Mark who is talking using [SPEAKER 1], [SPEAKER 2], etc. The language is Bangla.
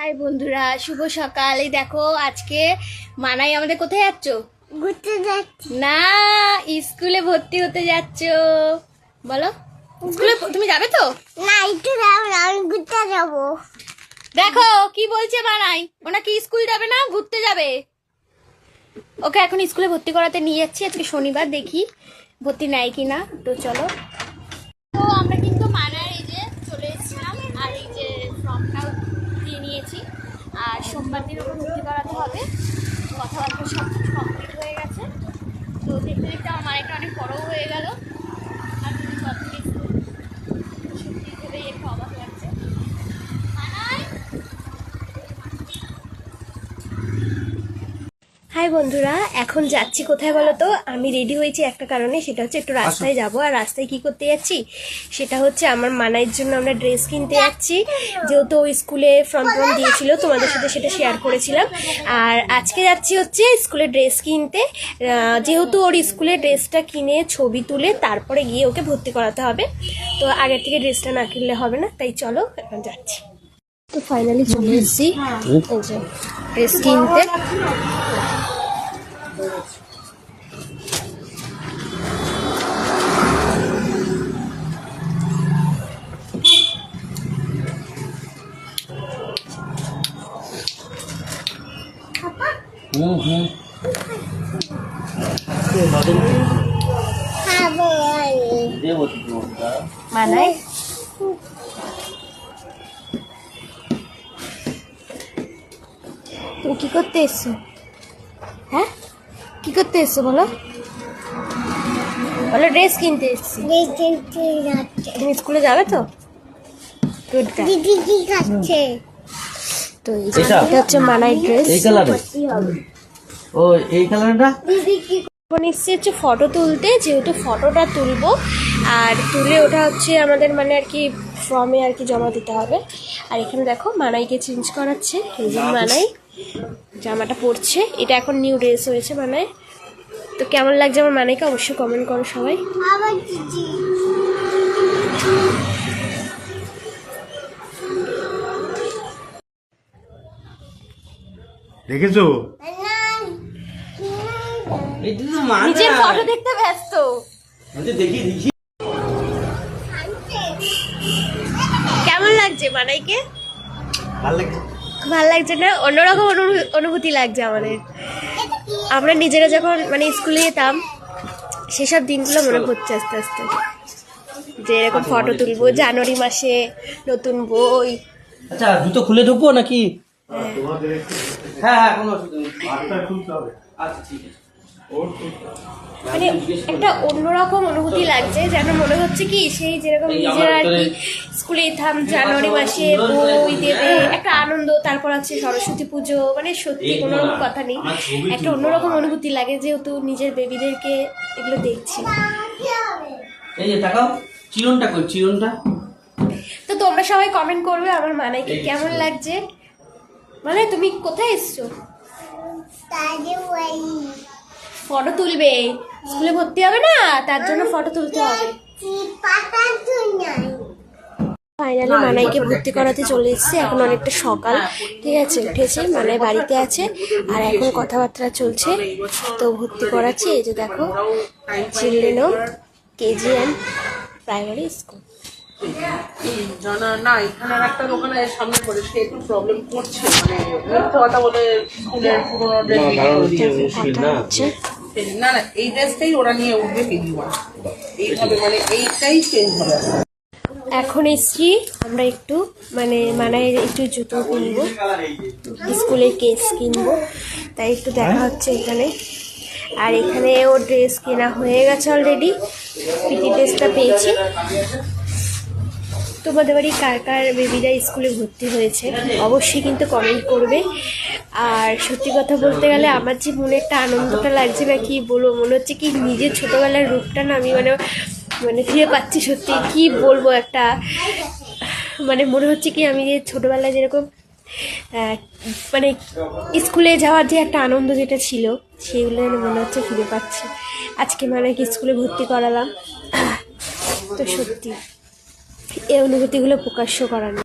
[SPEAKER 1] হাই বন্ধুরা, শুভ সকাল। এই দেখো আজকে মানাই আমাদের কোথায় যাচ্ছ?
[SPEAKER 2] ঘুরতে যাচ্ছি
[SPEAKER 1] না, স্কুলে ভর্তি হতে যাচ্ছ। বলো, স্কুলে তুমি যাবে তো?
[SPEAKER 2] না, একটু যাবো না, আমি ঘুরতে যাবো।
[SPEAKER 1] দেখো কি বলছে মানাই, ওনা কি স্কুল যাবে না, ঘুরতে যাবে। ওকে এখন স্কুলে ভর্তি করাতে নিয়ে যাচ্ছি। আজকে শনিবার, দেখি ভর্তি নেয় কি না। তো চলো। তো আমরা কিন্তু মানায় এই যে চলে এসেছিলাম, আর এই যে ফর্মটাও দিয়ে নিয়েছি। আর সোমবার দিন ওকে ভর্তি করাতে হবে। কথাবার্তা সব কমপ্লিট হয়ে গেছে। তো দেখতে দেখতে আমার মানাইটা অনেক বড়ও হয়ে গেল। আর সব কিছু সত্যি ভেবেই একটু অবাক লাগছে। মানাই, হাই বন্ধুরা, এখন যাচ্ছি কোথায় বলো তো? আমি রেডি হয়েছি একটা কারণে, সেটা হচ্ছে একটু রাস্তায় যাব। আর রাস্তায় কি করতে যাচ্ছি সেটা হচ্ছে আমার মানাইয়ের জন্য আমরা ড্রেস কিনতে যাচ্ছি। যেহেতু ওই স্কুলে ফর্ম দিয়েছিল, তোমাদের সাথে সেটা শেয়ার করেছিলাম। আর আজকে যাচ্ছি হচ্ছে স্কুলে ড্রেস কিনতে। যেহেতু ওর স্কুলে ড্রেসটা কিনে ছবি তুলে তারপরে গিয়ে ওকে ভর্তি করাতে হবে। তো আগের থেকে ড্রেসটা না কিনলে হবে না, তাই চলো এখন যাচ্ছি। তো ফাইনালি চলে এসেছি এই যে ড্রেস কিনতে। মানাই, তুমি কি করতে এসছো? হ্যাঁ, কি করতে এসছো বলো? বলো ড্রেস কিনতে এসছি। তুমি স্কুলে যাবে তো?
[SPEAKER 2] দিদি কি খাচ্ছে?
[SPEAKER 1] তো এটা হচ্ছে মানাই ড্রেস।
[SPEAKER 3] এই কালারে, ও এই কালারটা।
[SPEAKER 2] দিদি কি
[SPEAKER 1] এখন এসছি হচ্ছে ফটো তুলতে, যেহেতু ফটোটা তুলবো। আর তুলে ওটা হচ্ছে আমাদের মানে আর কি ফর্মে আর কি জমা দিতে হবে। আর এখানে দেখো মানাইকে চেঞ্জ করাচ্ছে। এই যে মানাই জামাটা পরছে, এটা এখন নিউ ড্রেস হয়েছে মানাই। তো কেমন লাগছে আমার মানাইকে অবশ্যই কমেন্ট করো সবাই।
[SPEAKER 2] আবার দিদি
[SPEAKER 4] দেখেছো?
[SPEAKER 1] নিজের ফটো দেখতে ব্যস্ত।
[SPEAKER 3] দেখি দেখি
[SPEAKER 1] কেমন লাগছে মানাইকে?
[SPEAKER 4] ভালো লাগছে।
[SPEAKER 1] ভাল লাগছে না? অন্যরকম অনুভূতি লাগছে আমাদের। আমরা নিজেরা যখন মানে স্কুলে যেতাম সেসব দিনগুলো মনে পড়ছে আস্তে আস্তে, যে এরকম ফটো তুলবো জানুয়ারি মাসে, নতুন বই।
[SPEAKER 3] আচ্ছা, জুতো খুলে ঢুকবো নাকি? হ্যাঁ হ্যাঁ, কোনো অসুবিধা নেই। আচ্ছা ঠিক আছে।
[SPEAKER 1] মানে একটা অন্যরকম অনুভূতি লাগছে, যেন মনে হচ্ছে কি সেই যেরকম নিজেরা আর কি স্কুলে যেতাম জানুয়ারি মাসে, বই দেবে, একটা আনন্দ। তারপর আছে সরস্বতী পুজো, মানে সত্যি কোনো কথা নেই, একটা অন্যরকম অনুভূতি লাগে যেহেতু নিজের বেবিদেরকে এগুলো দেখছি।
[SPEAKER 3] এই যে তাকাও, চিরনটা কই, চিরনটা।
[SPEAKER 1] তো তোমরা সবাই কমেন্ট করবে আমার মানাইকে কেমন লাগছে। মানে তুমি কোথায় এসছো? ফটো তুলবে, স্কুলে ভর্তি হবে না, তার জন্য ফটো তুলতে হবে। ফাইনালি মানাইকে ভর্তি করাতে চলে এসেছে। এখন অনেকটা সকাল, ঠিক আছে, উঠেছে, মানাই বাড়িতে আছে। আর এখন কথাবার্তা চলছে, তো ভর্তি করাচ্ছি। এই যে দেখো, চিলড্রেন কেজিএন প্রাইমারি স্কুল।
[SPEAKER 5] না, এখানে একটা দোকানে সামনে পড়ে, সে একটু প্রবলেম করছে, মানে মিথ্যে কথা বলে স্কুলের পুরোনো ড্রেস না না, এই ড্রেসটাই ওরা নিয়ে উঠবে কেজি ওয়ান, এইভাবে মানে এইটাই চেঞ্জ হবে।
[SPEAKER 1] এখন এসছি আমরা একটু মানে একটু জুতো কিনবো, স্কুলের কেস কিনবো, তাই একটু দেখা হচ্ছে এখানে। আর এখানে ও ড্রেস কেনা হয়ে গেছে অলরেডি, পিটি ড্রেসটা পেয়েছি। তোমাদের বাড়ি কার কার বেবিরা স্কুলে ভর্তি হয়েছে অবশ্যই কিন্তু কমেন্ট করবে। আর সত্যি কথা বলতে গেলে আমার যে মনে একটা আনন্দটা লাগছে না কি বলবো, মনে হচ্ছে কি নিজের ছোটোবেলার রূপটা না আমি মানে ফিরে পাচ্ছি। সত্যি কি বলবো, একটা মানে মনে হচ্ছে কি আমি যে ছোটোবেলায় যেরকম মানে স্কুলে যাওয়ার যে একটা আনন্দ যেটা ছিল সেগুলো মনে হচ্ছে ফিরে পাচ্ছি। আজকে মানে কি স্কুলে ভর্তি করালাম, তো সত্যি এই অনুভূতিগুলো প্রকাশ্য করানো।